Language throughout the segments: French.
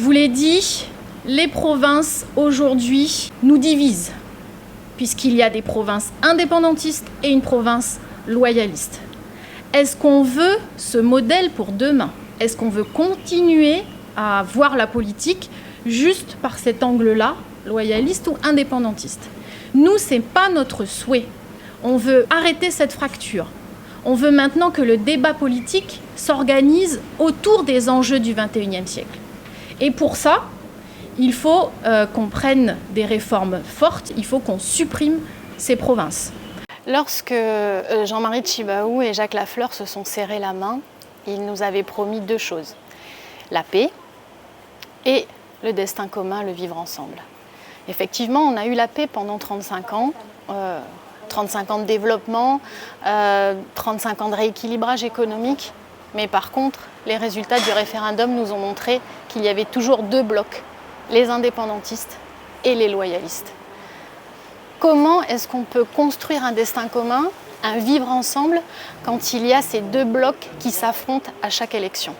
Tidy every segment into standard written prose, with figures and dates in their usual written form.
Je vous l'ai dit, les provinces aujourd'hui nous divisent, puisqu'il y a des provinces indépendantistes et une province loyaliste. Est-ce qu'on veut ce modèle pour demain ? Est-ce qu'on veut continuer à voir la politique juste par cet angle-là, loyaliste ou indépendantiste ? Nous, ce n'est pas notre souhait. On veut arrêter cette fracture. On veut maintenant que le débat politique s'organise autour des enjeux du XXIe siècle. Et pour ça, il faut qu'on prenne des réformes fortes, il faut qu'on supprime ces provinces. Lorsque Jean-Marie Tjibaou et Jacques Lafleur se sont serrés la main, ils nous avaient promis deux choses, la paix et le destin commun, le vivre ensemble. Effectivement, on a eu la paix pendant 35 ans, 35 ans de développement, 35 ans de rééquilibrage économique, mais par contre, les résultats du référendum nous ont montré qu'il y avait toujours deux blocs, les indépendantistes et les loyalistes. Comment est-ce qu'on peut construire un destin commun, un vivre ensemble, quand il y a ces deux blocs qui s'affrontent à chaque élection ?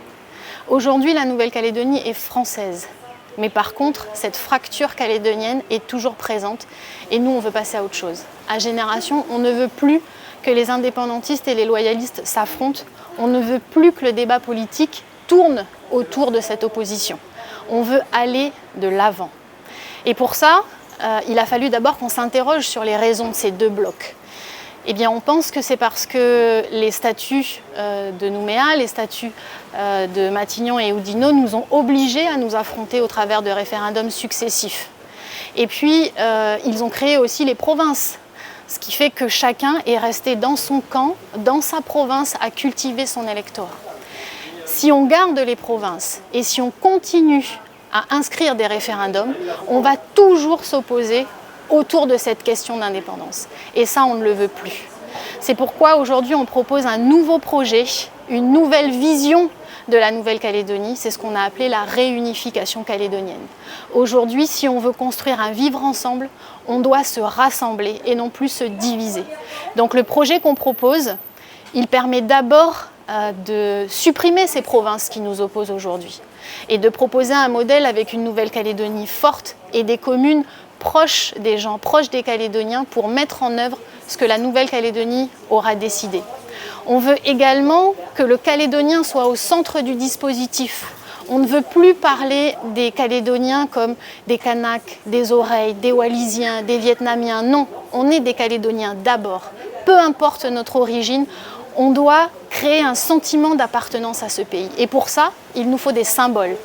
Aujourd'hui, la Nouvelle-Calédonie est française. Mais par contre, cette fracture calédonienne est toujours présente et nous, on veut passer à autre chose. À Génération, on ne veut plus que les indépendantistes et les loyalistes s'affrontent. On ne veut plus que le débat politique tourne autour de cette opposition. On veut aller de l'avant. Et pour ça, il a fallu d'abord qu'on s'interroge sur les raisons de ces deux blocs. Eh bien, on pense que c'est parce que les statuts de Nouméa, les statuts de Matignon et Oudinot nous ont obligés à nous affronter au travers de référendums successifs. Et puis, ils ont créé aussi les provinces, ce qui fait que chacun est resté dans son camp, dans sa province, à cultiver son électorat. Si on garde les provinces et si on continue à inscrire des référendums, on va toujours s'opposer autour de cette question d'indépendance. Et ça, on ne le veut plus. C'est pourquoi aujourd'hui, on propose un nouveau projet, une nouvelle vision de la Nouvelle-Calédonie. C'est ce qu'on a appelé la réunification calédonienne. Aujourd'hui, si on veut construire un vivre ensemble, on doit se rassembler et non plus se diviser. Donc le projet qu'on propose, il permet d'abord de supprimer ces provinces qui nous opposent aujourd'hui et de proposer un modèle avec une Nouvelle-Calédonie forte et des communes proches des gens, proches des Calédoniens pour mettre en œuvre ce que la Nouvelle-Calédonie aura décidé. On veut également que le Calédonien soit au centre du dispositif. On ne veut plus parler des Calédoniens comme des Kanaks, des Oreilles, des Wallisiens, des Vietnamiens. Non, on est des Calédoniens d'abord. Peu importe notre origine, on doit créer un sentiment d'appartenance à ce pays. Et pour ça, il nous faut des symboles.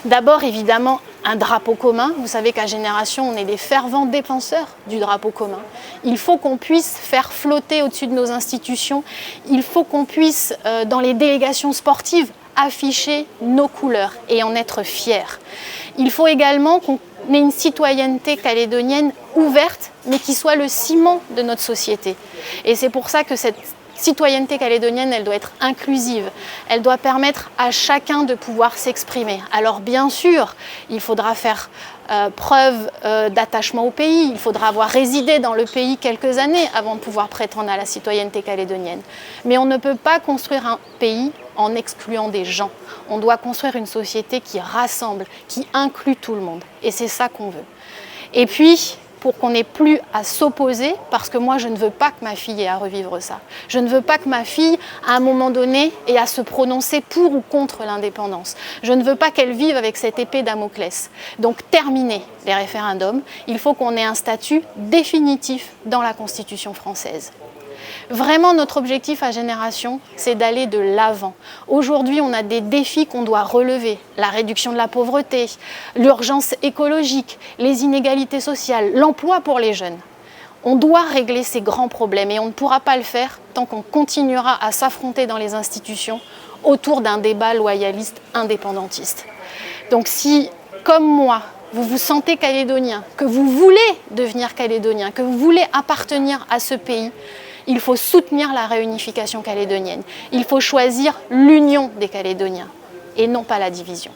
D'abord, évidemment, un drapeau commun. Vous savez qu'à Génération, on est des fervents défenseurs du drapeau commun. Il faut qu'on puisse faire flotter au-dessus de nos institutions. Il faut qu'on puisse, dans les délégations sportives, afficher nos couleurs et en être fiers. Il faut également qu'on ait une citoyenneté calédonienne ouverte, mais qui soit le ciment de notre société. Et c'est pour ça que cette citoyenneté calédonienne, elle doit être inclusive. Elle doit permettre à chacun de pouvoir s'exprimer. Alors bien sûr, il faudra faire preuve d'attachement au pays. Il faudra avoir résidé dans le pays quelques années avant de pouvoir prétendre à la citoyenneté calédonienne. Mais on ne peut pas construire un pays en excluant des gens. On doit construire une société qui rassemble, qui inclut tout le monde. Et c'est ça qu'on veut. Et puis, pour qu'on n'ait plus à s'opposer, parce que moi je ne veux pas que ma fille ait à revivre ça. Je ne veux pas que ma fille, à un moment donné, ait à se prononcer pour ou contre l'indépendance. Je ne veux pas qu'elle vive avec cette épée Damoclès. Donc terminer les référendums, il faut qu'on ait un statut définitif dans la Constitution française. Vraiment, notre objectif à Génération, c'est d'aller de l'avant. Aujourd'hui, on a des défis qu'on doit relever. La réduction de la pauvreté, l'urgence écologique, les inégalités sociales, l'emploi pour les jeunes. On doit régler ces grands problèmes et on ne pourra pas le faire tant qu'on continuera à s'affronter dans les institutions autour d'un débat loyaliste indépendantiste. Donc si, comme moi, vous vous sentez calédonien, que vous voulez devenir calédonien, que vous voulez appartenir à ce pays, il faut soutenir la réunification calédonienne. Il faut choisir l'union des Calédoniens et non pas la division.